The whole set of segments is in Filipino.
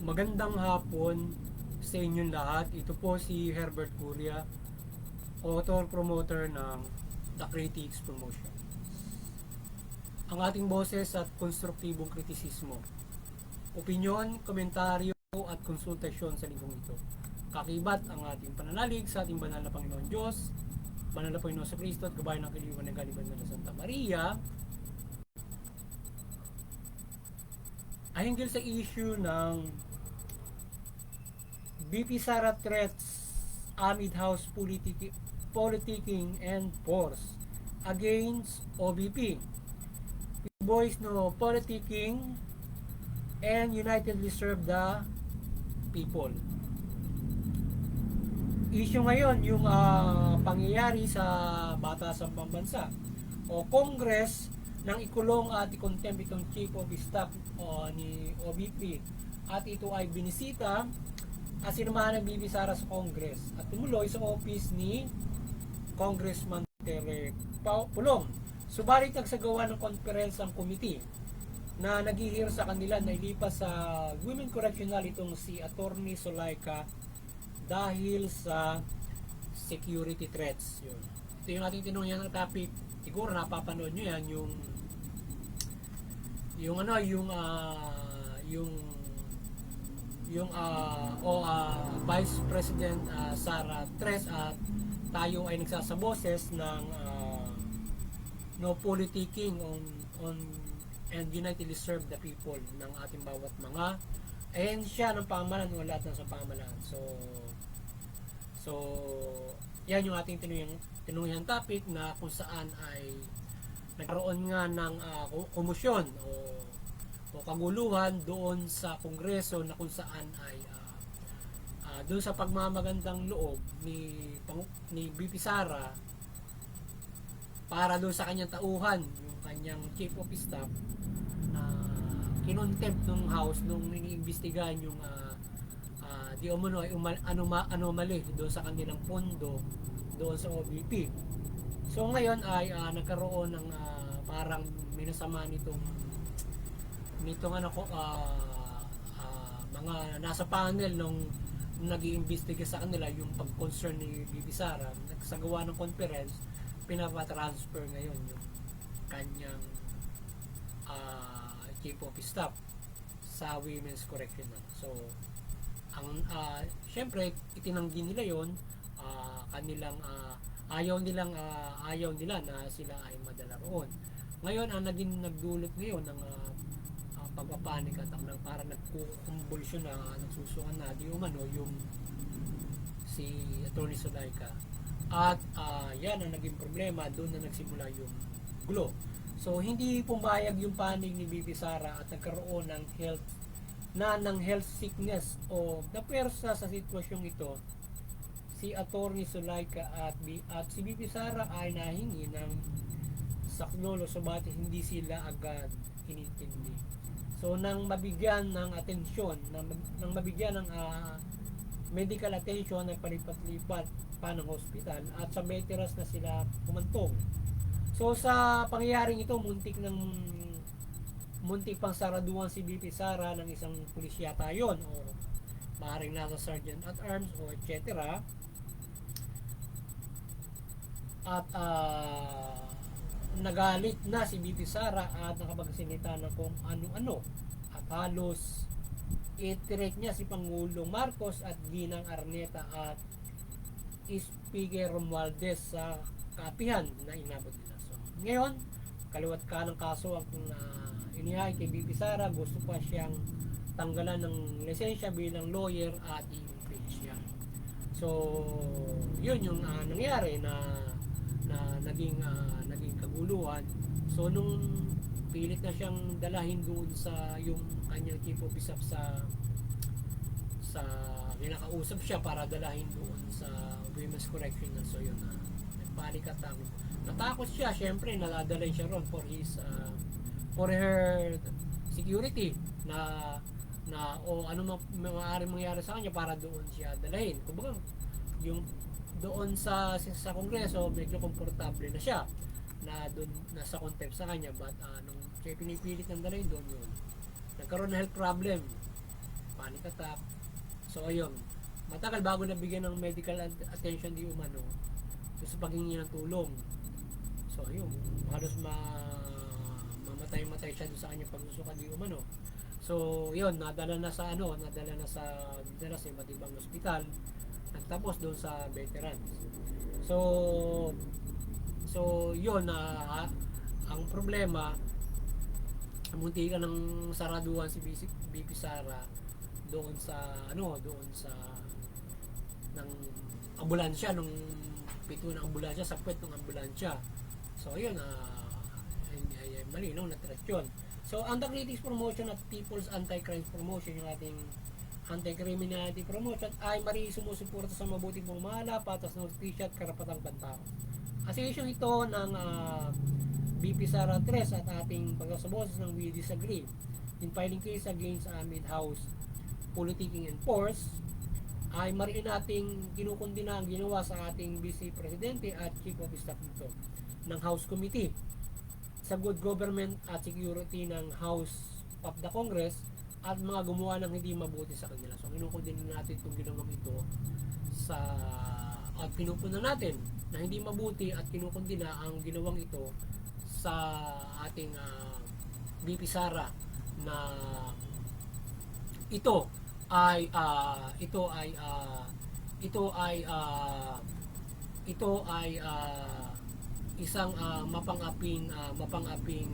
Magandang hapon sa inyong lahat. Ito po si Herbert Curia, author-promoter ng The Critics Promotion. Ang ating boses at konstruktibong kritisismo, opinyon, komentaryo at konsultasyon sa linggong ito. Kakibat ang ating pananalig sa ating banal na Panginoon Diyos, banal na Panginoon sa Kristo at gabayan ng kaliwan ng kaliban na Santa Maria, ay hinggil sa issue ng BP Sara threats amid house politicking and force against OBP. Boys no politicking and unitedly serve the people. Issue ngayon yung pangyayari sa Batasang Pambansa o Congress nang ikulong at i-contempt itong Chief of Staff ni OBP at ito ay binisita at sinamahan ng BP Sara sa Congress at tumuloy sa office ni Congressman Tere Pulong. Subalit nagsagawa ng conference ang committee na naghihir sa kanila na ilipas sa Women Correctional itong si Attorney Solaika dahil sa security threats. Yun. Ito yung ating tinungyan ng topic. Siguro napapanood nyo yan yung Vice President Sara Tres at tayo ay nagsasaboses ng no politicking on and unitedly serve the people ng ating bawat mga ahensya ng pamahalaan o lahat ng sa pamahalaan. So yan yung ating tinungyan topic na kung saan ay nagkaroon nga ng komisyon o kaguluhan doon sa Kongreso na kung saan ay doon sa pagmamagandang loob ni BP Sara para doon sa kanyang tauhan, yung kanyang Chief of Staff na kinontempt ng House nung iniimbestigahan yung di umano ay anomaly doon sa kanilang pondo doon sa OBP. So ngayon ay nagkaroon ng parang minasama nitong mga nasa panel nung nag-iimbestiga sa kanila yung pag-concern ni BP Sara. Nagsagawa ng conference, pinapatransfer ngayon yung kanyang Chief of Staff sa Women's Correctional. So ang syempre itinanggi nila yon, kanilang ayaw nila na sila ay madala roon. Ngayon ang nagdulot ngayon ng pagpapanik at ang para nagkukumbulsyon na nagsusukan na di umano yung si Attorney Solaika at yan ang naging problema, doon na nagsimula yung gulo. So hindi pumayag yung panig ni BP Sara at nagkaroon ng health sickness o napersa sa sitwasyong ito si Attorney Solaika at si BP Sara ay nahingi ng saklolo subalit hindi sila agad inintindi. So nang mabigyan ng atensyon, nang mabigyan ng medical attention, nagpalipat-lipat pa ng hospital at sa veterans na sila kumantong. So sa pangyayaring ito, muntik pang saraduan si BP Sara ng isang pulisya tayon o maaaring nasa sergeant at arms o etc. At nagalit na si BP Sara at nakapagsalita ng kung ano-ano at halos itirek niya si Pangulong Marcos at Ginang Arneta at Speaker Romualdez sa kapihan na inabot nila. So, ngayon, kaliwat ka ng kaso ang inihay kay BP Sara, gusto pa siyang tanggalan ng lisensya bilang lawyer at i-impeach siya. So, yun yung nangyari na naging kaguluhan. So nung pilit na siyang dalahin doon sa yung kanyang Chief of Staff sa kinakausap siya para dalahin doon sa Women's Correctional. So yun, nagpanik at natakot siya, syempre naladalhin siya ron for her security na ano maaaring mangyari sa kanya para doon siya dalahin. Kumbaga yung doon sa Kongreso medyo komportable na siya na doon nasa contempt sa kanya, but nung siya pinipilit ng dalhin doon, yun nagkaroon ng health problem panic attack. So ayun, matagal bago nabigyan ng medical attention di umano sa paghingi ng tulong. So ayun, halos mamatay-matay siya doon sa kanyang pagsusuka di umano. So yun, nadala na sa iba't ibang ospital, nagtapos doon sa veterans. So yun, ang problema, munti ka ng saraduhan si BP Sara doon sa ng ambulansya, nung pito ng ambulansya, sa puwet ng ambulansya. So ayun, ay malinaw na threat yun. So under critics promotion at People's Anti-Crime Promotion, yung ating anti-criminality promotion, ay mari sumusuporta sa mabuting pamamahala, patas ng hustisya at karapatang pantao. Assertion ito ng BP Sara Tres at ating pagkasaboses ng We Disagree in filing case against mid-house politicking and force, ay mariin nating kinukundina ang ginawa sa ating Vice Presidente at Chief of Staff nito ng House Committee sa good government at security ng House of the Congress at mga gumawa ng hindi mabuti sa kanila. So kinukundina natin itong ginawang ito at pinupuna natin na hindi mabuti at kinukundina ang ginawang ito sa ating BP Sara, na ito ay isang mapang-aping mapang-aping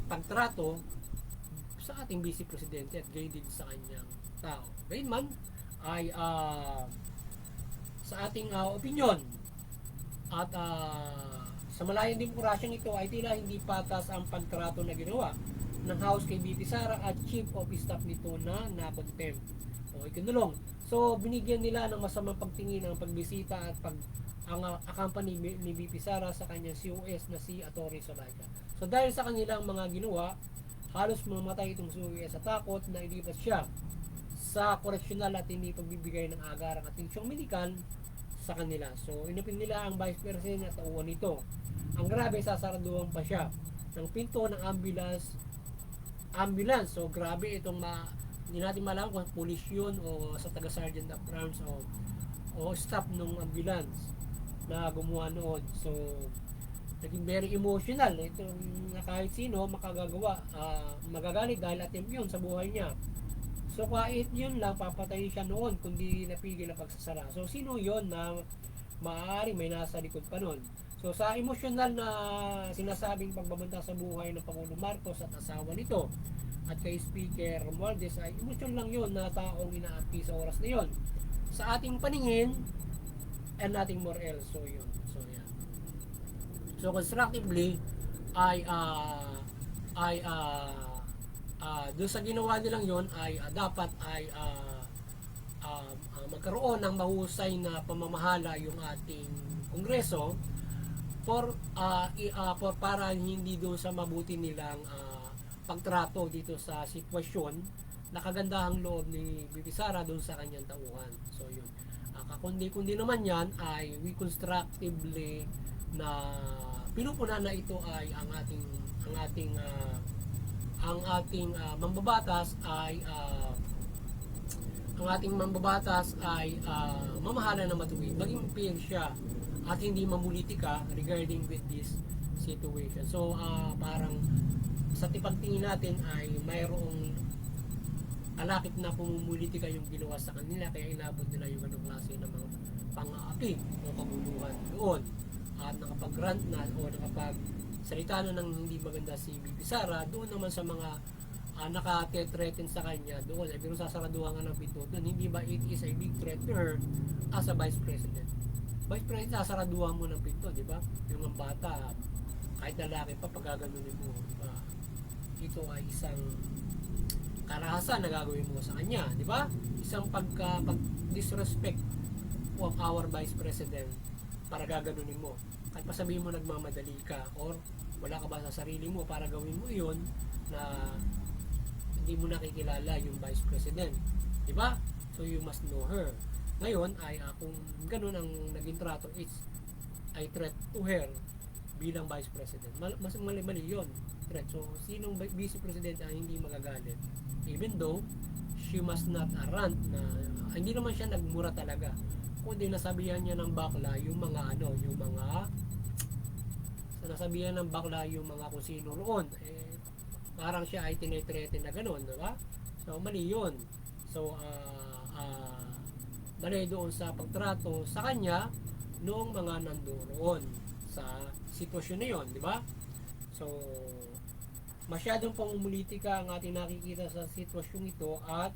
pagtrato sa ating Vice Presidente at gayon din sa kanyang tao. Gayunman ay sa ating opinion at sa malayang demokrasyang ito ay tila hindi patas ang pagtrato na ginawa ng House kay BP Sara at Chief of Staff nito na na-contempt o ikinulong. So binigyan nila ng masamang pagtingin ang pagbisita at ang accompany ni BP Sara sa kanyang COS na si Atty. Zulaika. So dahil sa kanilang mga ginawa, halos mamatay itong COS sa takot na ilipat siya sa koreksyonal at hindi pagbibigay ng agarang atensyong medikal sa kanila. So inupin nila ang Vice President at tauhan nito. Ang grabe, sasaraduhan pa siya ng pinto ng ambulance. So grabe itong hindi natin malaman kung police yun o sa taga-sergeant of arms o staff ng ambulance na gumawa noon. So naging very emotional ito, na kahit sino magagalit dahil attempt yun sa buhay niya. So kahit yun lang, papatay siya noon kundi napigil ang pagsasara. So sino yun na maaari may nasa likod pa noon? So sa emosyonal na sinasabing pagbabanta sa buhay ng Pangulong Marcos at asawa nito at kay Speaker Romualdez, ay emosyon lang yun na taong inaapi sa oras na yun. Sa ating paningin, and nothing more else. So yun. So constructively ay doon sa ginawa nilang yun ay dapat ay magkaroon ng mahusay na pamamahala yung ating Kongreso for para hindi doon sa mabuti nilang pagtrato dito sa sitwasyon na kagandahang loob ni BP Sara doon sa kanyang tauhan. So yun, kundi naman yan ay we constructively na pinupuna na ito ay ang ating mambabatas ay mamahala na matuwid, maging fair siya at hindi mamulitika regarding with this situation. So parang sa tipagtingin natin ay mayroong alakip na pumumulitika yung ginawa sa kanila, kaya inabot nila yung ganong klase ng mga pang-aapi o kabuluhan doon at nakapag-grant na o nakapag-salita na ng hindi maganda si BP Sara doon naman sa mga naka-threaten sa kanya doon. Ay biro sasaraduhan nga ng pinto doon. Hindi ba it is a big threat to her as a Vice President? Vice President, sasaraduhan mo ng pinto, di ba? Yung ang bata, kahit lalaki pa, pagaganunin mo, di ba? Ito ay isang karahasan na gagawin mo sa kanya, di ba? Isang pag-disrespect of our Vice President para gaganunin mo. Kahit pa sabihin mo nagmamadali ka or wala ka ba sa sarili mo para gawin mo iyon na hindi mo nakikilala yung Vice President, di ba? So you must know her. Ngayon ay kung ganun ang naging trato, it's I threat to her bilang Vice President. Mas mali yun. threat. So, sinong Vice President ang hindi magagalit? Even though, she must not rant na hindi naman siya nagmura talaga. Kundi nasabihan niya ng bakla yung mga nasabihan ng bakla yung mga kung sino roon. Parang siya ay tinetreten na gano'n, di ba? So, mali yun. So, mali doon sa pagtrato sa kanya noong mga nandoon sa sitwasyon na yun, di ba? So, masyadong pangumulitika ang ating nakikita sa sitwasyong ito at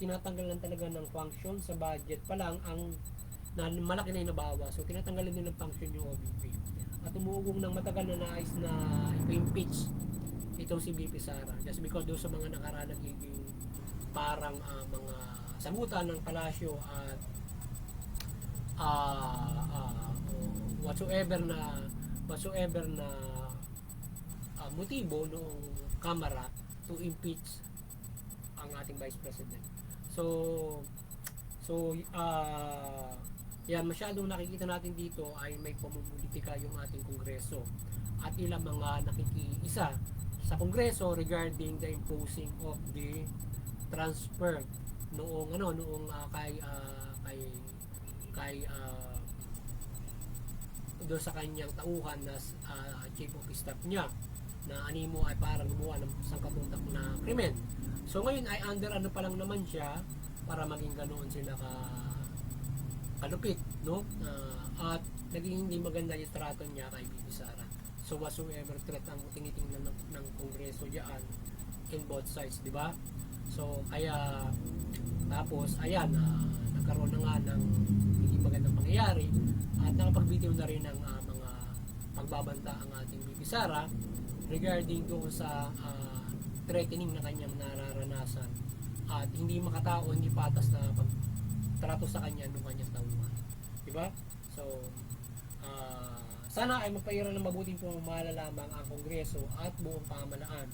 tinatanggalan talaga ng function sa budget pa lang ang malaki na yung nabawa. So, tinatanggalan din ng function yung OBP. At umuugong ng matagal na nais na ipa-impeach itong si BP Sara. Just because doon sa mga nakaraan nagiging parang mga sagutan ng palasyo at whatsoever na motibo noong Kamara to impeach ang ating Vice President. Yan, masyadong nakikita natin dito ay may pamumulitika yung ating Kongreso at ilang mga nakikiisa sa Kongreso regarding the imposing of the transfer noong kay doon sa kanyang tauhan na chief of staff niya na animo ay para gumawa ng sangkatutak na krimen. So ngayon ay under pa lang naman siya para maging ganoon sila kalupit, no? At naging hindi maganda yung trato niya kay BP Sara. So whatsoever threat ang tinitingnan ng Kongreso diyan in both sides, di ba? So kaya tapos ayan, nagkaroon na nga ng hindi magandang pangyayari at nakapagbitiw na rin ng mga pagbabanta ang ating BP Sara regarding doon sa threatening na kanyang nararanasan at hindi makatao, hindi patas na pagtrato sa kanya nung kanyang tauhan. Diba? So, sana ay magpairan ng mabuting pamamahala lamang ang Kongreso at buong pamahalaan.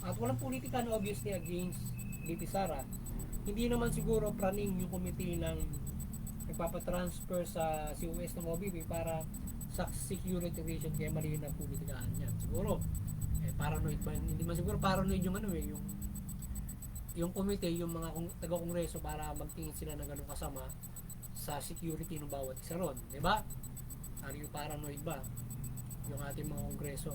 At walang politika na obviously against BP Sara. Hindi naman siguro praning yung committee ng nagpapatransfer sa COS ng OBP para sa security reason kaya mali na politikahan niya. Siguro, paranoid ba? Hindi man siguro paranoid yung yung committee, yung mga taga-kongreso para magtingin sila ng ganung kasama sa security ng bawat isa ron. Diba? Are you paranoid ba? Yung ating mga kongreso,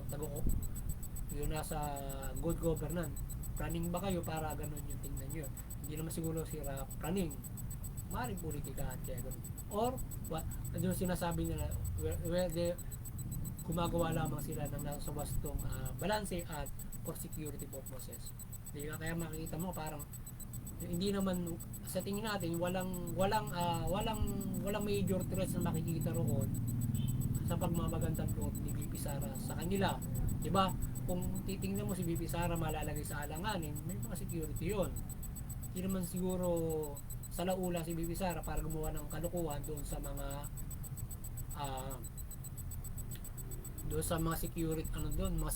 yung nasa good governance. Praning ba kayo para ganun yung tingnan nyo? Hindi naman siguro sila praning. Maring politika at kaya ganun. Or, yung sinasabi nila, gumagawa lamang sila ng nasa wastong balanse at for security purposes. Kaya makikita mo parang hindi naman sa tingin natin walang major threats na makikita roon sa pagmamagandang loob ni BP Sara sa kanila. 'Di ba? Kung titingnan mo si BP Sara malalagay sa alanganin, may mga security 'yon. Hindi naman siguro sa laula si BP Sara para gumawa ng kalukuhan doon sa mga mga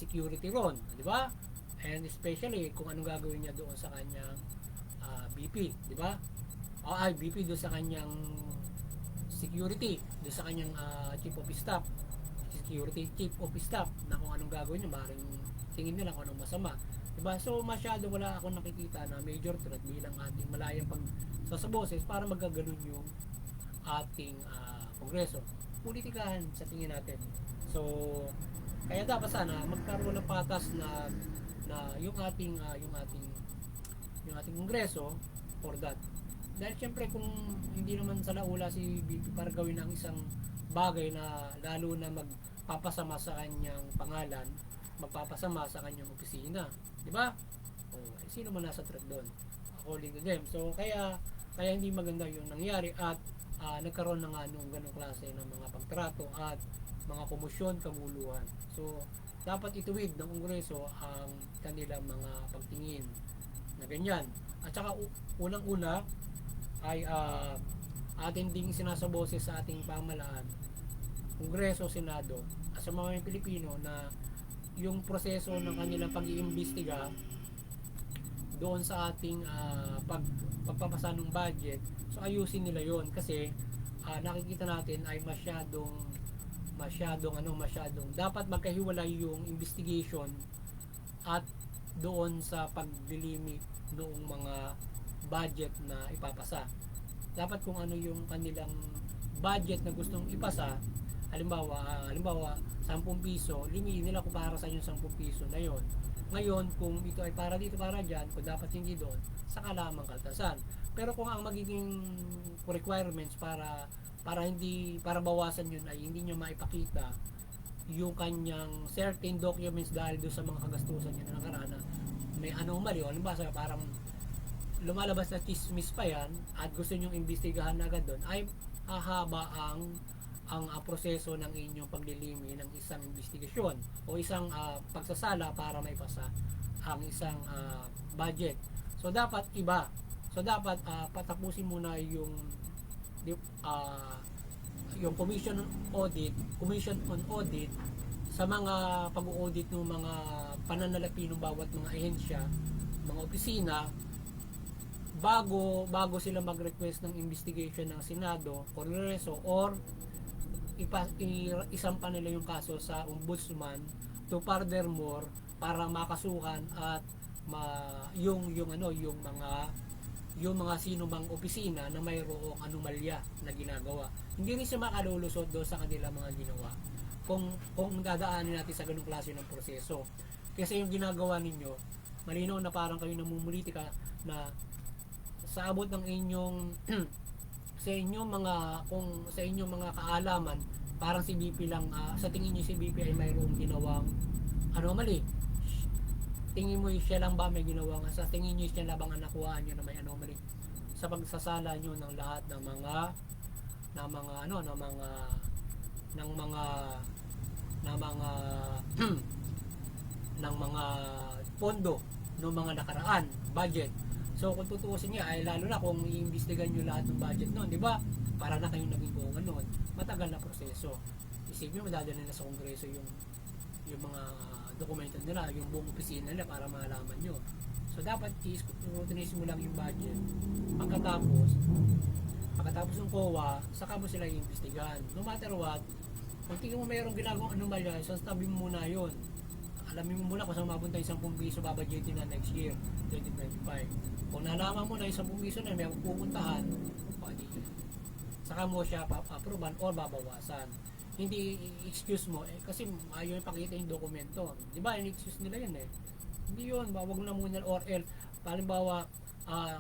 security ron, 'di ba? And especially kung anong gagawin niya doon sa kanyang BP, di ba? BP doon sa kanyang security, doon sa kanyang chief of staff, security chief of staff, na kung anong gagawin niya, maaaring tingin nila kung anong masama, di ba? So masyado wala akong nakikita na major threat bilang ating malayang pagsasaboses para magkaganon yung ating kongreso. Politikahan sa tingin natin. So kaya dapat sana magkaroon ng patas na yung ating kongreso for that. Dahil siyempre kung hindi naman sa laula si BP para gawin ang isang bagay na lalo na magpapasama sa kanyang pangalan, magpapasama sa kanyang opisina, di ba? Sino man nasa threat doon? According to them. So kaya hindi maganda yung nangyari at nagkaroon na nga nung ganong klase ng mga pagtrato at mga komosyon, kaguluhan. So dapat ituwid ng Kongreso ang kanilang mga pagtingin na ganyan. At saka unang-una ay atin ding sinasaboses sa ating pamahalaan, Kongreso, Senado, at sa mga Pilipino na yung proseso ng kanilang pag-iimbestiga doon sa ating pagpapasa ng budget, so ayusin nila yon kasi nakikita natin ay masyadong dapat magkahiwalay yung investigation at doon sa pagdilimit noong mga budget na ipapasa. Dapat kung ano yung kanilang budget na gustong ipasa, halimbawa 10 piso, limitin nila kung para sa yung 10 piso na yon. Ngayon, kung ito ay para dito, para dyan, kung dapat hindi doon, saka lamang kaltasan. Pero kung ang magiging requirements para bawasan yun ay hindi nyo maipakita yung kanyang certain documents dahil doon sa mga kagastusan nyo na nakaraan na may anomaly o halimbawa parang lumalabas na chismis pa yan at gusto nyong imbestigahan na agad doon, ay hahaba ang proseso ng inyong paglilimi ng isang investigasyon o isang pagsasala para maipasa ang isang budget. So dapat iba. So dapat patapusin muna yung commission on audit sa mga pag-audit ng mga pananalapi ng bawat mga ahensya, mga opisina, bago sila mag-request ng investigation ng Senado, Kongreso, or isampa nila yung kaso sa ombudsman to furthermore para makasuhan at yung mga sino mang opisina na mayroong anomalya na ginagawa. Hindi rin siya makalulusot doon sa kanila mga ginawa kung dadaanin natin sa ganung klase ng proseso. Kasi yung ginagawa ninyo, malinaw na parang kayo namumulitika na sa abot ng inyong sa inyong mga kaalaman, parang si BP lang sa tingin niyo si BP ay mayroong ginawang anomaly. Tingin mo siya lang ba may ginawang, sa tingin niyo siya lang bang nakuhaan niyo na may anomaly sa pagsasala niyo ng lahat ng mga pondo ng mga nakaraan budget. So kung tutuusin niya ay lalo na kung iimbestigahan niyo lahat ng budget noon, di ba? Para na kayong naging bunga noon. Matagal na proseso. Isipin mo madadala nila sa Kongreso yung mga dokumento nila, yung buong opisina nila para malaman nyo. So dapat i-scrutinize mo lang yung budget. Pagkatapos ng COA, saka mo sila i-investigahan. No matter what, kung tingin mo mayroong ginagawang anomalya, so tabi mo muna yun. Alamin mo muna kung saan mapunta yung 10 piso babadgetin na next year, 2025. Kung nalaman mo na yung 10 piso na may pupuntahan, saka mo siya pa-approvean or babawasan. Hindi excuse mo kasi ayaw ipakita yung dokumento, di ba? Yung excuse nila yun hindi yun, wag na muna. Or halimbawa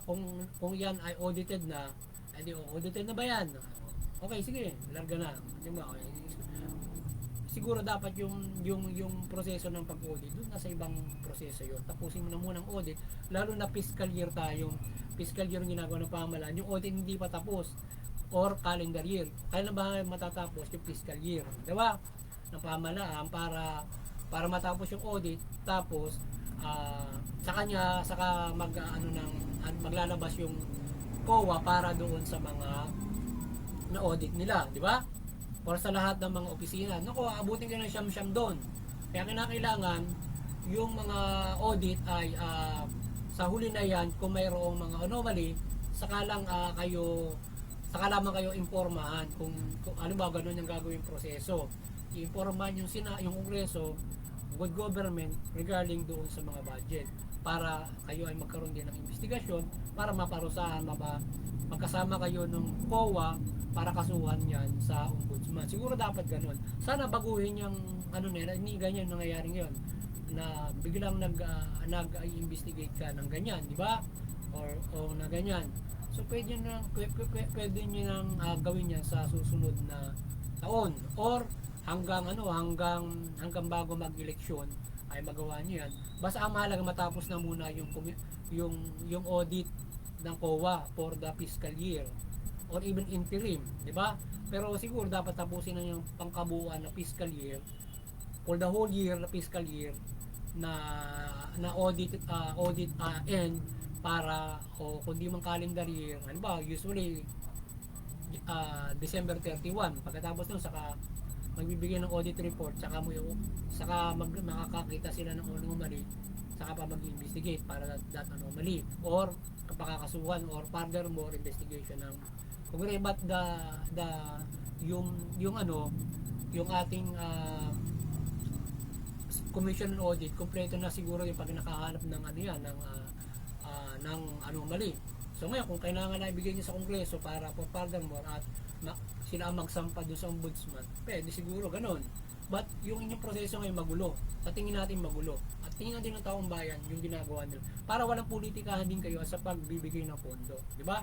kung yan ay audited na, audited na ba yan? Okay, sige, larga na, di ba? Siguro dapat yung proseso ng pag-audit doon nasa ibang proseso yun. Tapusin mo na muna ang audit, lalo na fiscal year yung ginagawa ng pamahalaan. Yung audit hindi pa tapos or calendar year. Kailan ba matatapos yung fiscal year? Diba? Ng pamahalaan para matapos yung audit, tapos saka maglalabas yung COA para doon sa mga na-audit nila, di ba? Or sa lahat ng mga opisina. Naku, abutin ka ng siyam-siyam doon. Kaya kinakailangan yung mga audit ay sa huli na yan, kung mayroong mga anomaly, saka lamang kayo impormahan kung ano ba ganun yung gagawing proseso. I-impormahan yung Kongreso, good government regarding doon sa mga budget para kayo ay magkaroon din ng investigasyon para maparusahan, magkasama kayo ng COA para kasuhan yan sa ombudsman. Siguro dapat ganun. Sana baguhin yung hindi ganyan nangyayari ngayon na biglang nag-investigate ka ng ganyan, di ba? O na ganyan. So pwede niyo nang gawin yan sa susunod na taon or hanggang bago mag-eleksyon ay magawa niyo yan. Basta ang mahalaga matapos na muna yung audit ng COA for the fiscal year or even interim, di ba? Pero siguro dapat tapusin na yung pangkabuuan na fiscal year for the whole year na fiscal year na audit end para kung di man calendar year, ano ba, usually December 31, pagkatapos nun saka magbibigay ng audit report, saka makakakita sila ng anomaly, saka pa mag-investigate para that anomaly or kapakakasuhan or furthermore investigation ng Kongreso. But yung ating commission and audit, kumpleto na siguro yung pag nakahanap ng ano yan, ng anomaly. So ngayon, kung kailangan na ibigay niya sa Kongreso para for furthermore at sila ang magsampa doon sa ombudsman, pwede siguro ganun. But yung inyong proseso ngayon magulo. Sa tingin natin magulo. At tingin natin ng taong bayan yung ginagawa nila. Para walang politikahan din kayo sa pagbibigay ng pondo. Di ba?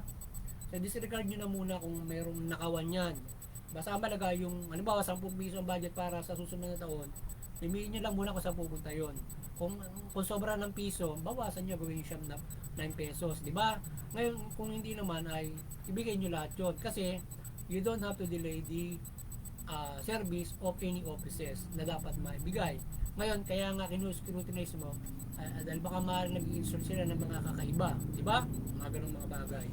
So disregard nyo na muna kung mayroong nakawan yan. Basta malaga yung, halimbawa 10 piso ang budget para sa susunod na taon, limitin nyo lang muna kung saan pupunta yun. Kung sobra ng piso, bawasan nyo, gawin siya na 9 pesos, di ba? Ngayon, kung hindi naman ay ibigay nyo lahat yun. Kasi, you don't have to delay the service of any offices na dapat maibigay. Ngayon, kaya nga kinuscrutinize mo, dahil baka maaaring nag-i-install sila ng mga kakaiba, di ba? Mga ganung mga bagay.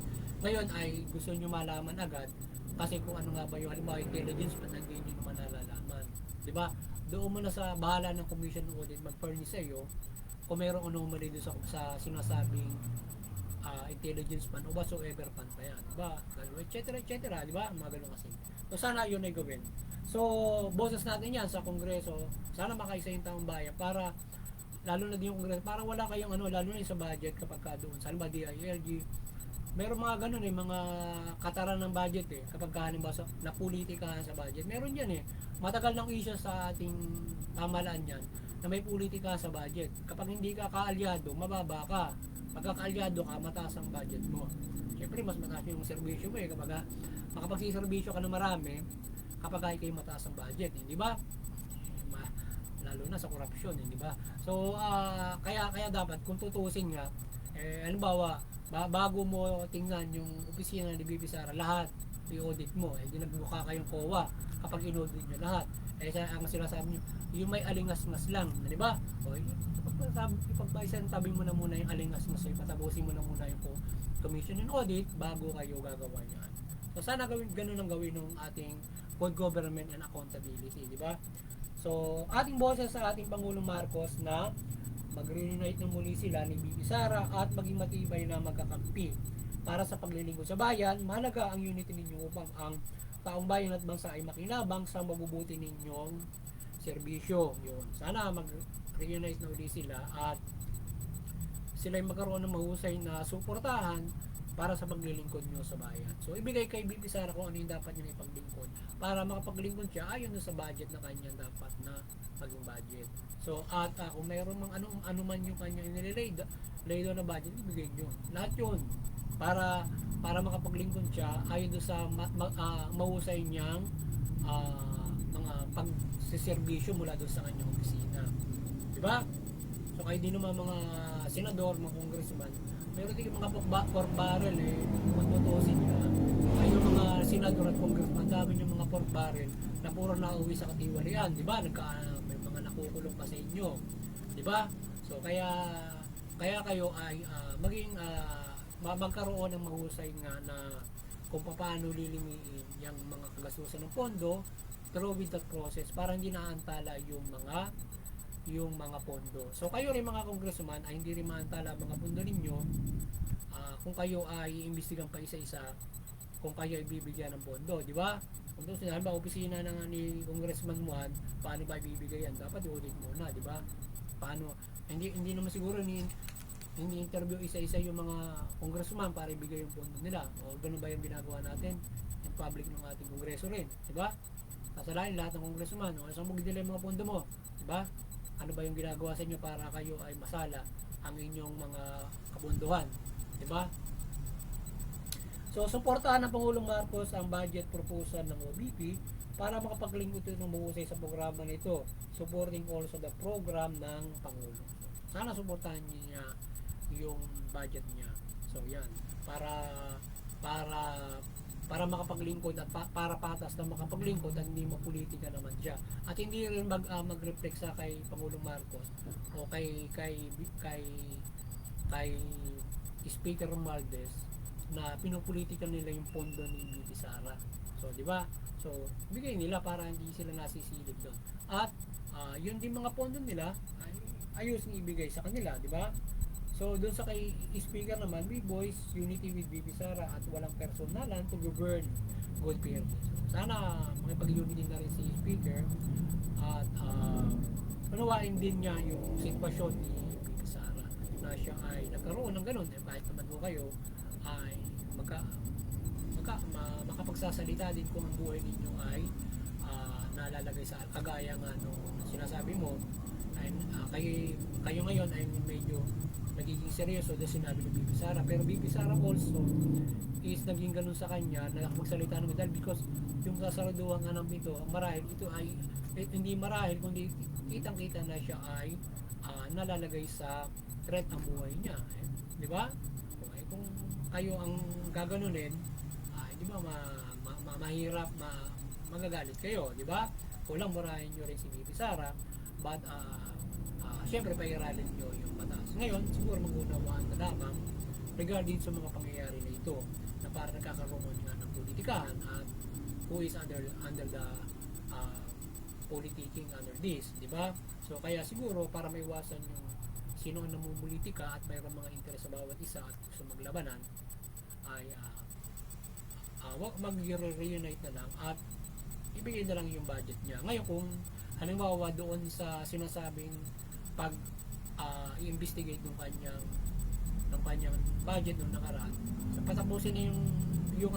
Ngayon ay gusto nyo malaman agad kasi kung ano nga ba yung halimbawa intelligence pa hindi nyo naman nalalaman, di ba? Doon mo na sa bahala ng commission audit mag-furnish sa iyo kung mayroong anomaly doon sa sinasabing intelligence pan o whatsoever pan pa yan, di ba? etc. Di ba? Mga ganun kasi. So sana yun ay gawin. So boses natin yan sa Kongreso, sana makaisa yung taong bayan para lalo na din yung Kongreso, para wala kayong lalo na yung sa budget kapag ka doon, sana ba DILG, meron mga ganun mga kataran ng budget kapag halimbawa na politikahan sa budget, meron yan matagal ng issue sa ating pamahalaan yan na may politika sa budget. Kapag hindi ka kaalyado, mababa ka. Pagka kaalyado ka, mataas ang budget mo. Siyempre mas mataas yung serbisyo mo kapag makapagsiservisyo ka na marami kapag kayo mataas ang budget, di ba? Lalo na sa korupsyon, di ba? So kaya dapat kung tutusin nga halimbawa bago mo tingnan yung opisina ni BP Sara, lahat i-audit mo, hindi nagbuka kayong COA kapag in-audit nyo lahat. Ang sinasabi nyo, yung may alingas-ngas lang, di ba? O, ipagpaisan, tabi mo na muna yung alingas-ngas, patabusin mo na muna yung commission and audit bago kayo gagawa yan. So sana ganun ang gawin ng ating good government and accountability, di ba? So ating boses sa ating Pangulong Marcos na mag-reunite na muli sila ni BP Sara at maging matibay na magkakampi para sa paglilingkod sa bayan. Mahalaga ang unity ninyo upang ang taong bayan at bansa ay makinabang sa mabubuti ninyong serbisyo. Yun. Sana mag-reunite na ulit sila at sila ay magkaroon ng mahusay na suportahan para sa paglilingkod nyo sa bayan. So ibigay kay BP Sara kung ano yung dapat nyo na ipaglingkod para makapaglingkod siya ayon sa budget na kanyang dapat na maging budget. So at kung mayroon mang ano man yung kanyang inilay doon na budget, ibigay nyo. Lahat yun para makapaglingkod siya ayon sa mahusay niyang mga pagsiservisyo mula doon sa kanyang opisina. Diba? So kayo din naman mga senador, mga congressman, meron din mga pork barrel kung tutusin nyo ay yung mga senador at congressman, dami yung mga pork barrel na puro nauwi sa katiwalian, di ba? May mga nakukulong pa sa inyo, di ba? So kaya kayo ay maging magkaroon ng mahusay nga na kung paano lilimiin yung mga kagastusan ng pondo through with that process para hindi naantala yung mga pondo. So kayo rin mga congressman ay hindi rin maantala ang mga pondo ninyo kung kayo ay iimbestigan pa isa-isa kung kayo ay bibigyan ng pondo, di ba? Kung doon sinabi ba opisina ni Congressman Juan, paano ba ibibigay yan? Dapat i-audit muna, di ba? Paano? Hindi naman siguro hindi interview isa-isa yung mga congressman para ibigay yung pondo nila. O ganun ba yung ginagawa natin? In public ng ating kongreso rin, di ba? Sasalain lahat ng congressman, o saan mo gidila yung mga pondo mo, di ba? Ano ba yung ginagawa sa inyo para kayo ay masala ang inyong mga kabunduhan, di ba? So, suportahan ng Pangulong Marcos ang budget proposal ng OBP para makapaglingkod ito ng mahusay sa programa nito, supporting also the program ng Pangulo. Sana suportahan niya yung budget niya. So, yan. Para makapaglingkod at para patas na makapaglingkod at hindi mapolitika naman siya. At hindi rin mag-reflect sa kay Pangulong Marcos o kay Speaker Romualdez na pinupolitika nila yung pondo ni BP Sara. So, di ba? So, bigay nila para hindi sila nasisilip doon. At yun din mga pondo nila ay ayos ni ibigay sa kanila, di ba? So, doon sa kay Speaker naman, we voice unity with BP Sara at walang personalan to govern good fairness. Sana makipag-unity na rin si Speaker at unawain din niya yung sitwasyon ni Bibi Sara na siya ay nagkaroon ng ganun. Kahit naman po kayo ay makapagsasalita din kung ang buhay ninyo ay nalalagay sa kagaya nga nung sinasabi mo ay kayo ngayon ay medyo nagiging seryoso dahil sinabi ni Bibi Sara, pero Bibi Sara also is naging ganun sa kanya na magsalita ng dahil because yung kasaraduhan nga ng ito marahil ito ay hindi marahil kundi kitang kita na siya ay nalalagay sa threat ang buhay niya, di ba? Okay, kung kayo ang gaganunin, di ba mahirap magagalit kayo, di ba? Kulang murahin nyo rin si Bibi Sara, but syempre pairalin nyo yung batas. Ngayon, siguro mag-unawaan na lamang regarding sa mga pangyayari na ito na para nagkakaroon nga ng politikahan at who is under the politicking under this, di ba? So kaya siguro para maiwasan yung sino ang namumulitika at mayroong mga interes sa bawat isa at gusto maglabanan ay mag-reunite na lang at ibigay na lang yung budget niya. Ngayon kung halimbawa doon sa sinasabing pag i-investigate ng kanyang budget nung nakaraan, so patapusin na yung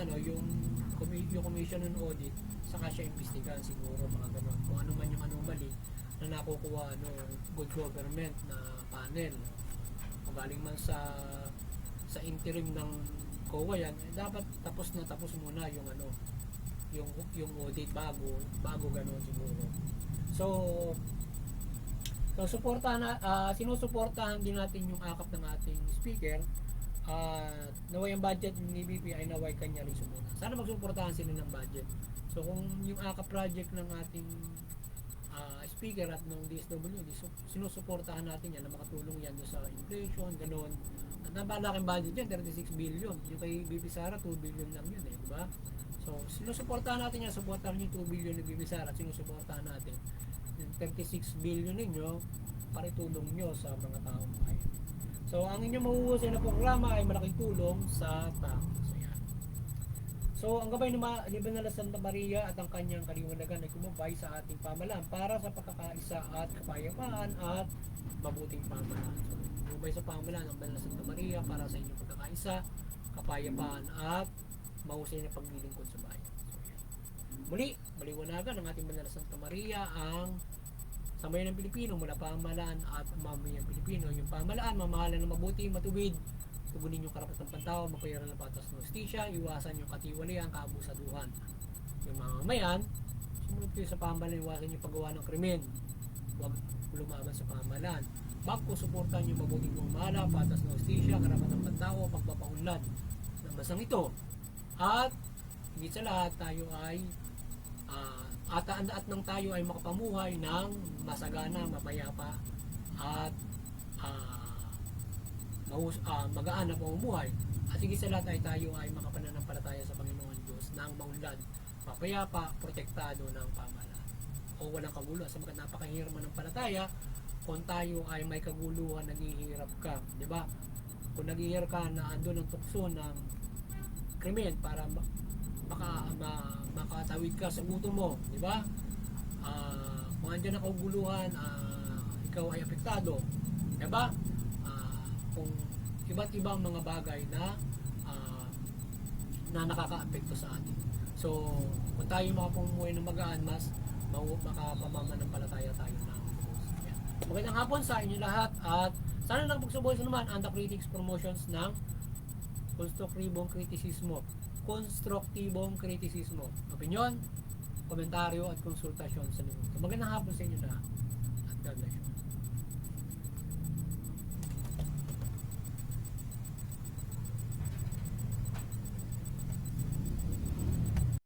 commission on audit, saka siya imbestigahan siguro mga ganun kung ano man yung anomaly na nakukuha ng good government na panel o galing man sa interim ng COA yan, dapat tapos muna yung yung audit bago ganun siguro. So sinusuportahan din natin yung akap ng ating speaker. Naway ang budget ni BP ay naway kanya rin sumunod. Sana magsuportahan sila ng budget. So kung yung akap project ng ating speaker at ng DSWD, sinusuportahan natin yan na makatulong yan sa inflation, gano'n. At napalaking budget yan, 36 billion. Yung kay BP Sara, 2 billion lang yun, di ba? So sinusuportahan natin yan, suportahan yung 2 billion ni BP Sara at sinusuportahan natin yung 36 billion ninyo para itulong nyo sa mga taong bayan. So ang inyong mahuhusay na programa ay malaking tulong sa tao. So ang gabay ng Banal na Santa Maria at ang kanyang kaliwanagan ay kumabay sa ating pamahalaan para sa pagkakaisa at kapayapaan at mabuting pamahalaan. So kumabay sa pamahalaan ng Banal na Santa Maria para sa inyong pagkakaisa, kapayapaan at mahusay na paglilingkod sa bayan. So yan. Maliwanagan ng ating Banal na Santa Maria ang sambayan ng Pilipino mula pamahalaan at mamayang Pilipino. Yung pamahalaan, mamahalan ng mabuti, matuwid, tugunin yung karapatang pantao, mapayaran ng patas ng hustisya, iwasan yung katiwalian, kaabusaduhan. Yung mamamayan, sumunod kayo sa pamahalaan, iwasan yung paggawa ng krimen. Huwag lumaban sa pamahalaan. Bangko, suportahan yung mabuting pamamahala, patas ng hustisya, karapatang pantao, pagpapaunlad ng basang ito. At higit sa lahat, tayo ay at nang tayo ay makapamuhay ng masagana, mapayapa at magaan na pamumuhay. At higit sa lahat ay tayo ay makapananampalataya sa Panginoon Diyos ng maunlad, mapayapa, protektado ng pamahalaan o walang kaguluhan, sapagkat napakahirap ng palataya kung tayo ay may kaguluhan, naghihirap ka, di ba? Kung naghihirap ka na andun ang tukso ng krimen para makatawid ka sa gutom mo, di ba? Kung andyan ang kaguluhan, ikaw ay apektado, di ba? Kung iba't ibang mga bagay na nakaka-apekto sa atin. So, kung tayo makapumuhay ng magaan, mas makapamanampalataya tayo ng Diyos. Yan. Magandang hapon sa inyo lahat at sana lang pagsubukan naman ang The Critics Promotions ng konstruktibong kritisismo, opinyon, komentaryo at konsultasyon sa linggo. Magandang hapon sa inyo lahat at God bless you.